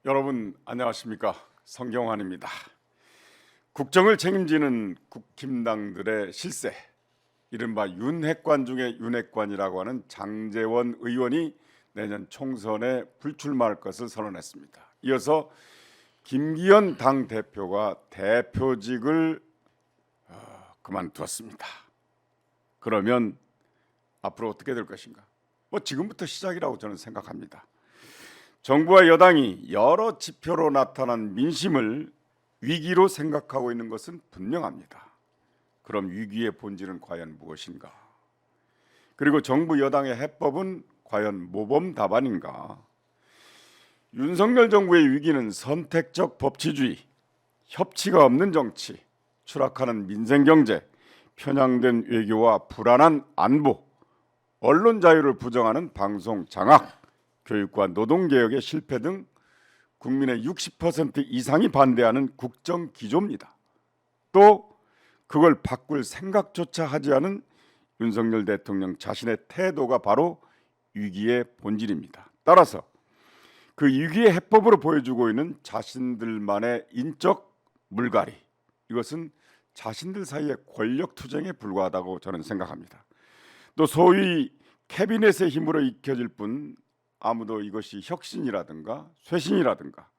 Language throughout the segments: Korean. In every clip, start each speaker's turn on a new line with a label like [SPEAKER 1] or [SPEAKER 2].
[SPEAKER 1] 여러분 안녕하십니까? 성경환입니다. 국정을 책임지는 국힘당들의 실세, 이른바 윤핵관 중에 윤핵관이라고 하는 장제원 의원이 내년 총선에 불출마할 것을 선언했습니다. 이어서 김기현 당대표가 대표직을 그만두었습니다. 그러면 앞으로 어떻게 될 것인가? 지금부터 시작이라고 저는 생각합니다. 정부와 여당이 여러 지표로 나타난 민심을 위기로 생각하고 있는 것은 분명합니다. 그럼 위기의 본질은 과연 무엇인가? 그리고 정부 여당의 해법은 과연 모범 답안인가? 윤석열 정부의 위기는 선택적 법치주의, 협치가 없는 정치, 추락하는 민생경제, 편향된 외교와 불안한 안보, 언론 자유를 부정하는 방송 장악, 교육과 노동개혁의 실패 등 국민의 60% 이상이 반대하는 국정 기조입니다. 또 그걸 바꿀 생각조차 하지 않은 윤석열 대통령 자신의 태도가 바로 위기의 본질입니다. 따라서 그 위기의 해법으로 보여주고 있는 자신들만의 인적 물갈이, 이것은 자신들 사이의 권력 투쟁에 불과하다고 저는 생각합니다. 또 소위 캐비넷의 힘으로 익혀질 뿐 아무도 이것이 혁신이라든가 쇄신이라든가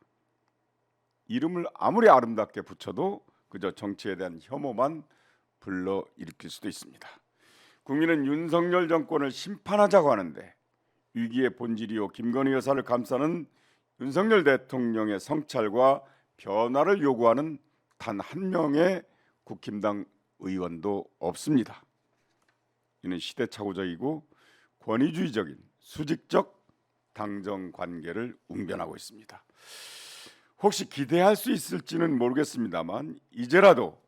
[SPEAKER 1] 이름을 아무리 아름답게 붙여도 그저 정치에 대한 혐오만 불러일으킬 수도 있습니다. 국민은 윤석열 정권을 심판하자고 하는데 위기의 본질이요 김건희 여사를 감싸는 윤석열 대통령의 성찰과 변화를 요구하는 단 한 명의 국힘당 의원도 없습니다. 이는 시대착오적이고 권위주의적인 수직적 당정 관계를 웅변하고 있습니다. 혹시 기대할 수 있을지는 모르겠습니다만 이제라도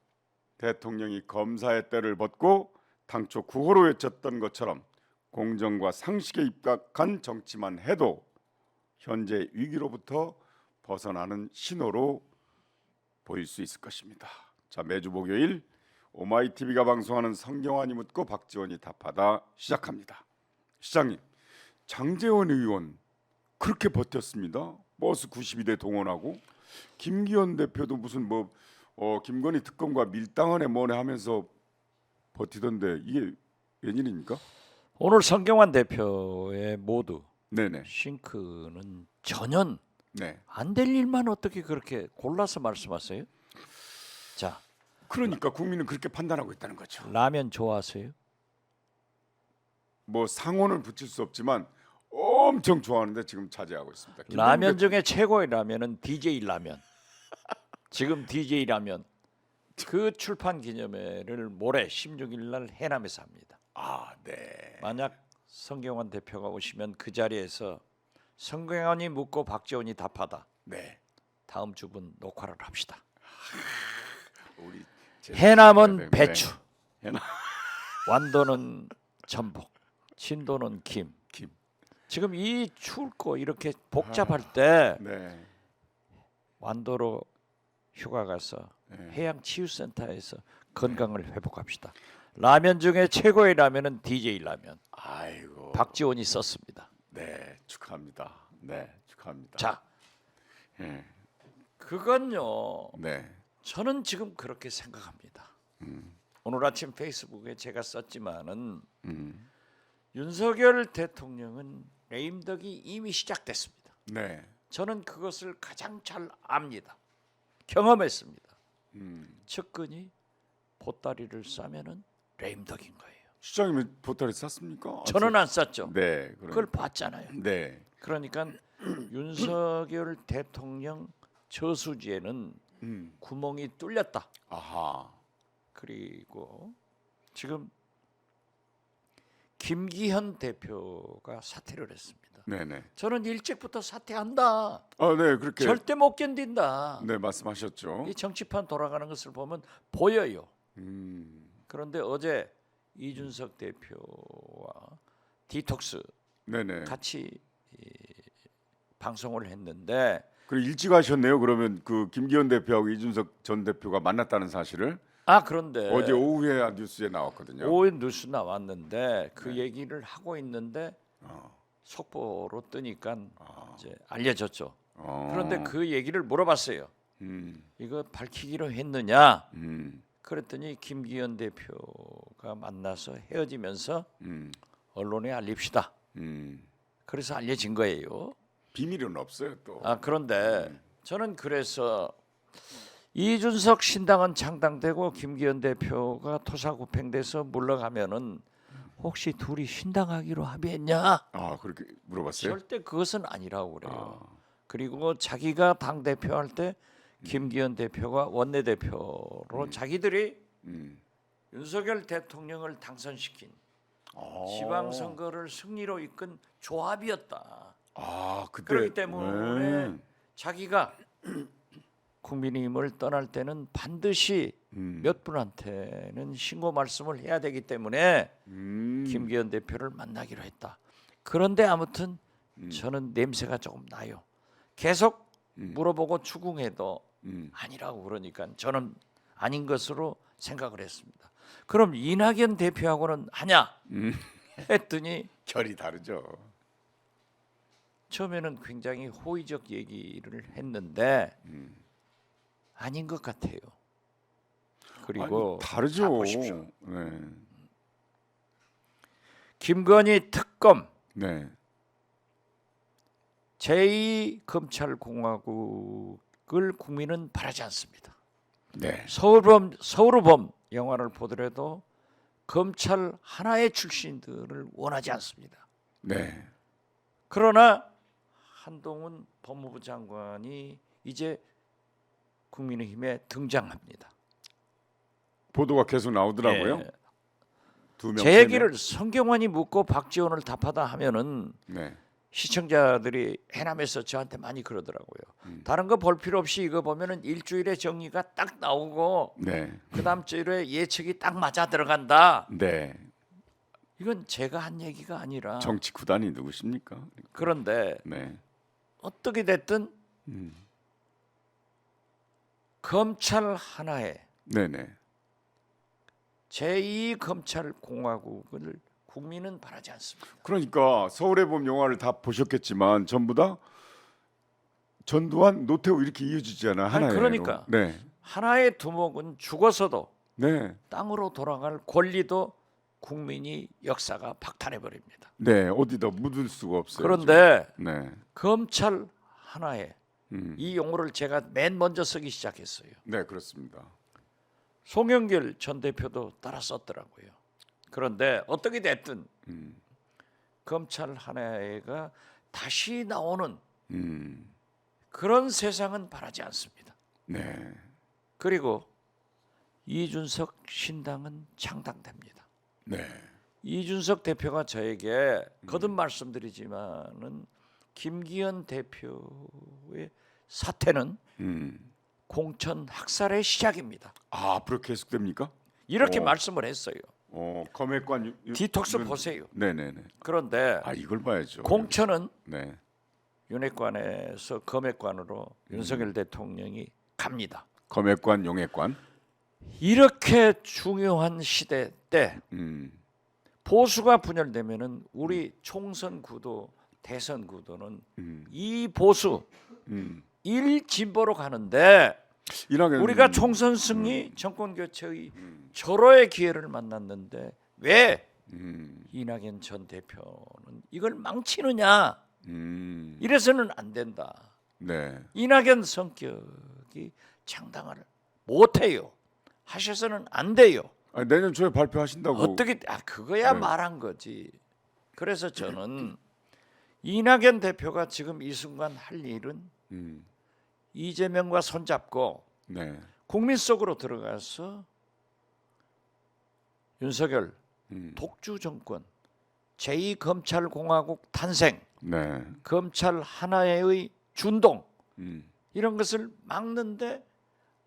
[SPEAKER 1] 대통령이 검사의 때를 벗고 당초 구호로 외쳤던 것처럼 공정과 상식에 입각한 정치만 해도 현재 위기로부터 벗어나는 신호로 보일 수 있을 것입니다. 자, 매주 목요일 오마이TV가 방송하는 성경환이 묻고 박지원이 답하다 시작합니다. 시장님, 장제원 의원 그렇게 버텼습니다. 버스 92대 동원하고 김기현 대표도 무슨 김건희 특검과 밀당하네 뭐네 하면서 버티던데 이게 웬일입니까?
[SPEAKER 2] 오늘 성경환 대표의 모두
[SPEAKER 1] 네네.
[SPEAKER 2] 싱크는 전혀
[SPEAKER 1] 네.
[SPEAKER 2] 안 될 일만 어떻게 그렇게 골라서 말씀하세요? 자,
[SPEAKER 1] 그러니까 국민은 그렇게 판단하고 있다는 거죠.
[SPEAKER 2] 라면 좋아하세요?
[SPEAKER 1] 상호는 붙일 수 없지만 엄청 좋아하는데 지금 차지하고 있습니다.
[SPEAKER 2] 라면 중에 최고의 라면은 DJ 라면. 지금 DJ 라면 그 출판 기념회를 모레 16일 날 해남에서 합니다.
[SPEAKER 1] 네.
[SPEAKER 2] 만약 성경환 대표가 오시면 그 자리에서 성경환이 묻고 박지원이 답하다.
[SPEAKER 1] 네.
[SPEAKER 2] 다음 주분 녹화를 합시다.
[SPEAKER 1] 우리
[SPEAKER 2] 해남은 배추,
[SPEAKER 1] 해남.
[SPEAKER 2] 완도는 전복, 진도는 김. 지금 이 추울 거 이렇게 복잡할 때
[SPEAKER 1] 네.
[SPEAKER 2] 완도로 휴가 가서 해양 치유센터에서 건강을 회복합시다. 라면 중에 최고의 라면은 DJ 라면.
[SPEAKER 1] 아이고.
[SPEAKER 2] 박지원이 썼습니다.
[SPEAKER 1] 네, 축하합니다. 네, 축하합니다.
[SPEAKER 2] 자,
[SPEAKER 1] 네.
[SPEAKER 2] 그건요.
[SPEAKER 1] 네.
[SPEAKER 2] 저는 지금 그렇게 생각합니다. 오늘 아침 페이스북에 제가 썼지만은 윤석열 대통령은 레임덕이 이미 시작됐습니다.
[SPEAKER 1] 네.
[SPEAKER 2] 저는 그것을 가장 잘 압니다. 경험했습니다. 측근이 보따리를 싸면은 레임덕인 거예요.
[SPEAKER 1] 시장님이 보따리 쌌습니까?
[SPEAKER 2] 저는 안 쌌죠.
[SPEAKER 1] 네,
[SPEAKER 2] 그걸 봤잖아요.
[SPEAKER 1] 네.
[SPEAKER 2] 그러니까 윤석열 대통령 저수지에는 구멍이 뚫렸다.
[SPEAKER 1] 아하.
[SPEAKER 2] 그리고 지금 김기현 대표가 사퇴를 했습니다.
[SPEAKER 1] 네네.
[SPEAKER 2] 저는 일찍부터 사퇴한다.
[SPEAKER 1] 네, 그렇게.
[SPEAKER 2] 절대 못 견딘다.
[SPEAKER 1] 네, 말씀하셨죠.
[SPEAKER 2] 이 정치판 돌아가는 것을 보면 보여요.
[SPEAKER 1] 음.
[SPEAKER 2] 그런데 어제 이준석 대표와 디톡스
[SPEAKER 1] 네네.
[SPEAKER 2] 같이 방송을 했는데
[SPEAKER 1] 그리고 일찍 하셨네요. 그러면 그 김기현 대표하고 이준석 전 대표가 만났다는 사실을
[SPEAKER 2] 그런데
[SPEAKER 1] 어제 오후에 뉴스에 나왔거든요.
[SPEAKER 2] 오후 뉴스 나왔는데 그 얘기를 하고 있는데 속보로 뜨니까 이제 알려졌죠. 그런데 그 얘기를 물어봤어요.
[SPEAKER 1] 음.
[SPEAKER 2] 이거 밝히기로 했느냐?
[SPEAKER 1] 음.
[SPEAKER 2] 그랬더니 김기현 대표가 만나서 헤어지면서
[SPEAKER 1] 음.
[SPEAKER 2] 언론에 알립시다.
[SPEAKER 1] 음.
[SPEAKER 2] 그래서 알려진 거예요.
[SPEAKER 1] 비밀은 없어요 또.
[SPEAKER 2] 그런데 저는 그래서 이준석 신당은 창당되고 김기현 대표가 토사구팽돼서 물러가면은 혹시 둘이 신당하기로 합의했냐?
[SPEAKER 1] 그렇게 물어봤어요?
[SPEAKER 2] 절대 그것은 아니라고 그래요.
[SPEAKER 1] 아.
[SPEAKER 2] 그리고 자기가 당 대표할 때 김기현 대표가 원내대표로 자기들이 윤석열 대통령을 당선시킨 지방선거를 승리로 이끈 조합이었다.
[SPEAKER 1] 그때.
[SPEAKER 2] 그렇기 때문에
[SPEAKER 1] 네.
[SPEAKER 2] 자기가 국민의힘을 떠날 때는 반드시 몇 분한테는 신고 말씀을 해야 되기 때문에 김기현 대표를 만나기로 했다. 그런데 아무튼 저는 냄새가 조금 나요. 계속 물어보고 추궁해도 아니라고 그러니까 저는 아닌 것으로 생각을 했습니다. 그럼 이낙연 대표하고는 하냐? 했더니
[SPEAKER 1] 결이 다르죠.
[SPEAKER 2] 처음에는 굉장히 호의적 얘기를 했는데 아닌 것 같아요. 그리고 자,
[SPEAKER 1] 다르죠.
[SPEAKER 2] 보십시오.
[SPEAKER 1] 네.
[SPEAKER 2] 김건희 특검
[SPEAKER 1] 네.
[SPEAKER 2] 제2검찰공화국을 국민은 바라지 않습니다.
[SPEAKER 1] 네.
[SPEAKER 2] 서울의 범 영화를 보더라도 검찰 하나의 출신들을 원하지 않습니다.
[SPEAKER 1] 네.
[SPEAKER 2] 그러나 한동훈 법무부 장관이 이제 국민의힘에 등장합니다.
[SPEAKER 1] 보도가 계속 나오더라고요.
[SPEAKER 2] 예.
[SPEAKER 1] 두 명.
[SPEAKER 2] 제 얘기를 성경환이 묻고 박지원을 답하다 하면은
[SPEAKER 1] 네.
[SPEAKER 2] 시청자들이 해남에서 저한테 많이 그러더라고요. 다른 거 볼 필요 없이 이거 보면은 일주일에 정리가 딱 나오고
[SPEAKER 1] 네.
[SPEAKER 2] 그 다음 주일에 예측이 딱 맞아 들어간다.
[SPEAKER 1] 네.
[SPEAKER 2] 이건 제가 한 얘기가 아니라
[SPEAKER 1] 정치 구단이 누구십니까?
[SPEAKER 2] 그런데
[SPEAKER 1] 네.
[SPEAKER 2] 어떻게 됐든 검찰 하나에
[SPEAKER 1] 네네.
[SPEAKER 2] 제2검찰공화국을 국민은 바라지 않습니다.
[SPEAKER 1] 그러니까 서울의 봄 영화를 다 보셨겠지만 전부 다 전두환, 노태우 이렇게 이어지잖아 하나에.
[SPEAKER 2] 그러니까.
[SPEAKER 1] 네.
[SPEAKER 2] 하나의 두목은 죽어서도
[SPEAKER 1] 네.
[SPEAKER 2] 땅으로 돌아갈 권리도 국민이 역사가 박탈해 버립니다.
[SPEAKER 1] 네. 어디다 묻을 수가 없어요.
[SPEAKER 2] 그런데
[SPEAKER 1] 지금. 네.
[SPEAKER 2] 검찰 하나에 이 용어를 제가 맨 먼저 쓰기 시작했어요.
[SPEAKER 1] 네, 그렇습니다.
[SPEAKER 2] 송영길 전 대표도 따라 썼더라고요. 그런데 어떻게 됐든 검찰 하나가 다시 나오는 그런 세상은 바라지 않습니다.
[SPEAKER 1] 네.
[SPEAKER 2] 그리고 이준석 신당은 창당됩니다.
[SPEAKER 1] 네.
[SPEAKER 2] 이준석 대표가 저에게 거듭 말씀드리지만은 김기현 대표의 사태는 공천 학살의 시작입니다.
[SPEAKER 1] 앞으로 계속됩니까?
[SPEAKER 2] 이렇게 말씀을 했어요.
[SPEAKER 1] 검핵관
[SPEAKER 2] 디톡스 보세요.
[SPEAKER 1] 네네네.
[SPEAKER 2] 그런데
[SPEAKER 1] 이걸 봐야죠.
[SPEAKER 2] 공천은
[SPEAKER 1] 네.
[SPEAKER 2] 윤핵관에서 검핵관으로 윤석열 대통령이 갑니다.
[SPEAKER 1] 검핵관, 용핵관.
[SPEAKER 2] 이렇게 중요한 시대 때
[SPEAKER 1] 음.
[SPEAKER 2] 보수가 분열되면은 우리 총선 구도, 대선 구도는 이 보수, 일 진보로 가는데
[SPEAKER 1] 이낙연
[SPEAKER 2] 우리가 총선 승리, 정권 교체의 절호의 기회를 만났는데 왜 이낙연 전 대표는 이걸 망치느냐? 이래서는 안 된다.
[SPEAKER 1] 네.
[SPEAKER 2] 이낙연 성격이 창당을 못해요. 하셔서는 안 돼요.
[SPEAKER 1] 내년 초에 발표하신다고.
[SPEAKER 2] 어떻게 그거야
[SPEAKER 1] 네.
[SPEAKER 2] 말한 거지. 그래서 저는 이낙연 대표가 지금 이 순간 할 일은 이재명과 손잡고
[SPEAKER 1] 네.
[SPEAKER 2] 국민 속으로 들어가서 윤석열 독주 정권, 제2검찰공화국 탄생,
[SPEAKER 1] 네.
[SPEAKER 2] 검찰 하나의 준동 이런 것을 막는데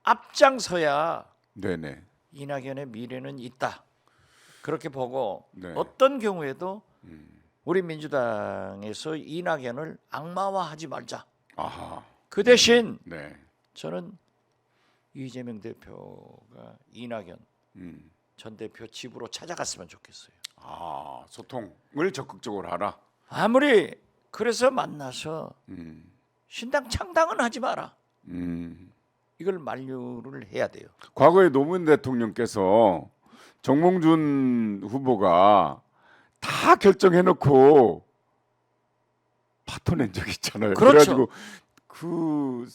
[SPEAKER 2] 앞장서야
[SPEAKER 1] 네네.
[SPEAKER 2] 이낙연의 미래는 있다. 그렇게 보고
[SPEAKER 1] 네.
[SPEAKER 2] 어떤 경우에도 우리 민주당에서 이낙연을 악마화하지 말자.
[SPEAKER 1] 아하.
[SPEAKER 2] 그 대신
[SPEAKER 1] 네.
[SPEAKER 2] 저는 이재명 대표가 이낙연 전 대표 집으로 찾아갔으면 좋겠어요.
[SPEAKER 1] 소통을 적극적으로 하라.
[SPEAKER 2] 아무리 그래서 만나서 신당 창당은 하지 마라.
[SPEAKER 1] 음.
[SPEAKER 2] 이걸 만류를 해야 돼요.
[SPEAKER 1] 과거에 노무현 대통령께서 정몽준 후보가 다 결정해놓고 파토 낸 적 있잖아요.
[SPEAKER 2] 그렇죠.
[SPEAKER 1] 그래가지고 그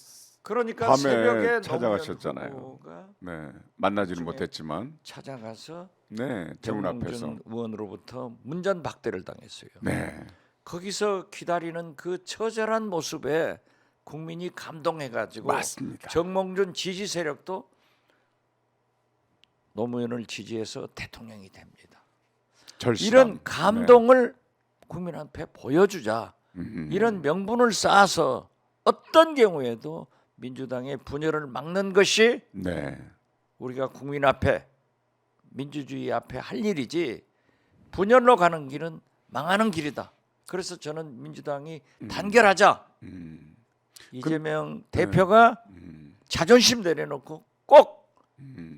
[SPEAKER 2] 그러니까
[SPEAKER 1] 밤에
[SPEAKER 2] 새벽에
[SPEAKER 1] 찾아가셨잖아요.
[SPEAKER 2] 노무현 후보가
[SPEAKER 1] 네, 만나지는
[SPEAKER 2] 중에
[SPEAKER 1] 못했지만
[SPEAKER 2] 찾아가서
[SPEAKER 1] 네, 대문 앞에서
[SPEAKER 2] 정몽준 의원으로부터 문전박대를 당했어요.
[SPEAKER 1] 네,
[SPEAKER 2] 거기서 기다리는 그 처절한 모습에 국민이 감동해가지고
[SPEAKER 1] 맞습니다.
[SPEAKER 2] 정몽준 지지 세력도 노무현을 지지해서 대통령이 됩니다.
[SPEAKER 1] 절실함.
[SPEAKER 2] 이런 감동을 국민한테 보여주자.
[SPEAKER 1] 네.
[SPEAKER 2] 이런 명분을 쌓아서 어떤 경우에도 민주당의 분열을 막는 것이
[SPEAKER 1] 네,
[SPEAKER 2] 우리가 국민 앞에 민주주의 앞에 할 일이지 분열로 가는 길은 망하는 길이다. 그래서 저는 민주당이 단결하자. 이재명 대표가 자존심 내려놓고 꼭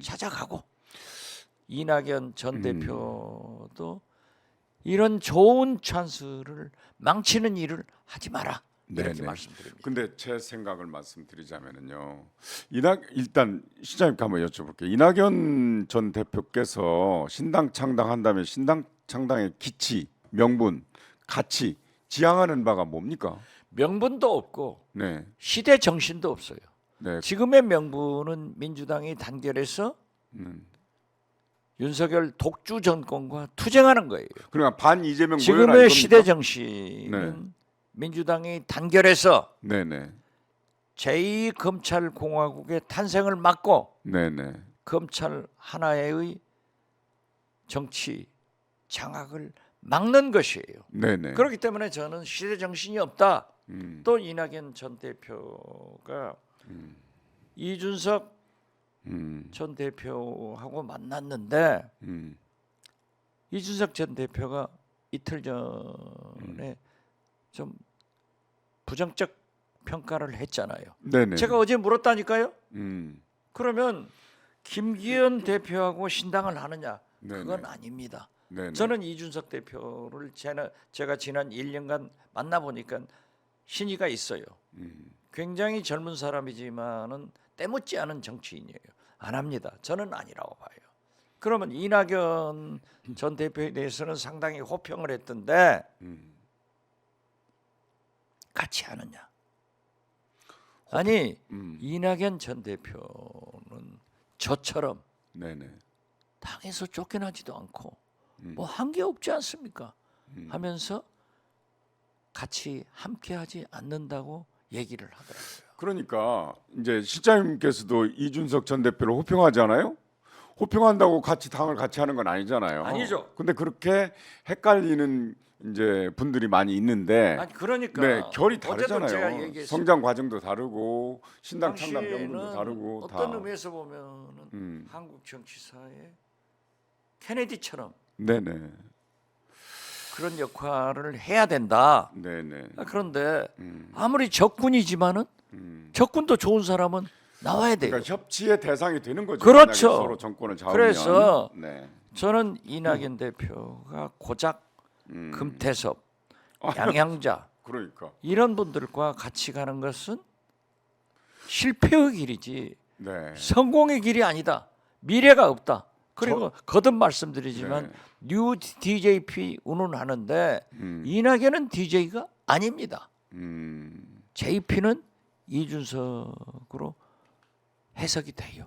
[SPEAKER 2] 찾아가고 이낙연 전 대표도 이런 좋은 찬스를 망치는 일을 하지 마라. 이렇게
[SPEAKER 1] 네네.
[SPEAKER 2] 말씀드립니다.
[SPEAKER 1] 근데 제 생각을 말씀드리자면은요. 일단 시장님께 한번 여쭤볼게요. 이낙연 전 대표께서 신당 창당한다면 신당 창당의 기치, 명분, 가치 지향하는 바가 뭡니까?
[SPEAKER 2] 명분도 없고
[SPEAKER 1] 네,
[SPEAKER 2] 시대 정신도 없어요.
[SPEAKER 1] 네,
[SPEAKER 2] 지금의 명분은 민주당이 단결해서 윤석열 독주 정권과 투쟁하는 거예요.
[SPEAKER 1] 그러니까 반 이재명
[SPEAKER 2] 지금의 시대 정신은 민주당이 단결해서
[SPEAKER 1] 네, 네,
[SPEAKER 2] 제2검찰공화국의 탄생을 막고
[SPEAKER 1] 네,
[SPEAKER 2] 검찰 하나의 정치 장악을 막는 것이에요.
[SPEAKER 1] 네, 네.
[SPEAKER 2] 그렇기 때문에 저는 시대 정신이 없다. 또 이낙연 전 대표가 이준석 전 대표하고 만났는데 이준석 전 대표가 이틀 전에 좀 부정적 평가를 했잖아요.
[SPEAKER 1] 네, 네.
[SPEAKER 2] 제가 어제 물었다니까요.
[SPEAKER 1] 음,
[SPEAKER 2] 그러면 김기현 대표하고 신당을 하느냐?
[SPEAKER 1] 네네.
[SPEAKER 2] 그건 아닙니다.
[SPEAKER 1] 네, 네.
[SPEAKER 2] 저는 이준석 대표를 제가 지난 1년간 만나보니까 신의가 있어요. 굉장히 젊은 사람이지만은 때묻지 않은 정치인이에요. 안 합니다. 저는 아니라고 봐요. 그러면 이낙연 전 대표에 대해서는 상당히 호평을 했던데 같이 하느냐? 아니 이낙연 전 대표는 저처럼
[SPEAKER 1] 네, 네.
[SPEAKER 2] 당에서 쫓겨나지도 않고 뭐 한 게 없지 않습니까? 하면서 같이 함께하지 않는다고 얘기를 하더라고요.
[SPEAKER 1] 그러니까 이제 실장님께서도 이준석 전 대표를 호평하잖아요. 호평한다고 같이 당을 같이 하는 건 아니잖아요.
[SPEAKER 2] 아니죠.
[SPEAKER 1] 근데 그렇게 헷갈리는 이제 분들이 많이 있는데
[SPEAKER 2] 아니 그러니까
[SPEAKER 1] 네, 결이
[SPEAKER 2] 어제도 제가
[SPEAKER 1] 다르잖아요.
[SPEAKER 2] 얘기했습니다.
[SPEAKER 1] 성장 과정도 다르고 신당 창당
[SPEAKER 2] 당시에는
[SPEAKER 1] 명분도 다르고
[SPEAKER 2] 어떤
[SPEAKER 1] 다.
[SPEAKER 2] 의미에서 보면은 한국 정치사에 케네디처럼
[SPEAKER 1] 네네.
[SPEAKER 2] 그런 역할을 해야 된다.
[SPEAKER 1] 네네.
[SPEAKER 2] 그런데 아무리 적군이지만은 적군도 좋은 사람은 나와야 돼요.
[SPEAKER 1] 그러니까 협치의 대상이 되는 거죠.
[SPEAKER 2] 그렇죠.
[SPEAKER 1] 만약에 서로 정권을 잡으면.
[SPEAKER 2] 그래서
[SPEAKER 1] 네.
[SPEAKER 2] 저는 이낙연 대표가 고작 금태섭, 양양자
[SPEAKER 1] 그러니까.
[SPEAKER 2] 이런 분들과 같이 가는 것은 실패의 길이지
[SPEAKER 1] 네.
[SPEAKER 2] 성공의 길이 아니다. 미래가 없다. 그리고 거듭 말씀드리지만 뉴 DJP 운운하는데 이낙연은 DJ가 아닙니다. JP는 이준석으로 해석이 돼요.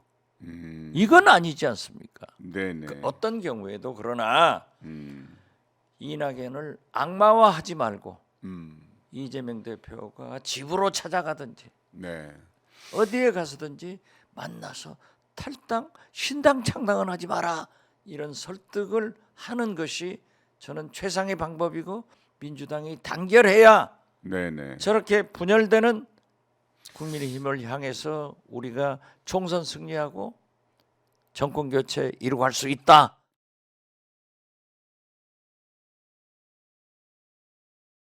[SPEAKER 2] 이건 아니지 않습니까?
[SPEAKER 1] 네네.
[SPEAKER 2] 그 어떤 경우에도 그러나 이낙연을 악마화하지 말고 이재명 대표가 집으로 찾아가든지
[SPEAKER 1] 네.
[SPEAKER 2] 어디에 가서든지 만나서 탈당, 신당 창당은 하지 마라 이런 설득을 하는 것이 저는 최상의 방법이고 민주당이 단결해야
[SPEAKER 1] 네네.
[SPEAKER 2] 저렇게 분열되는 국민의힘을 향해서 우리가 총선 승리하고 정권 교체 이루고 갈 수 있다.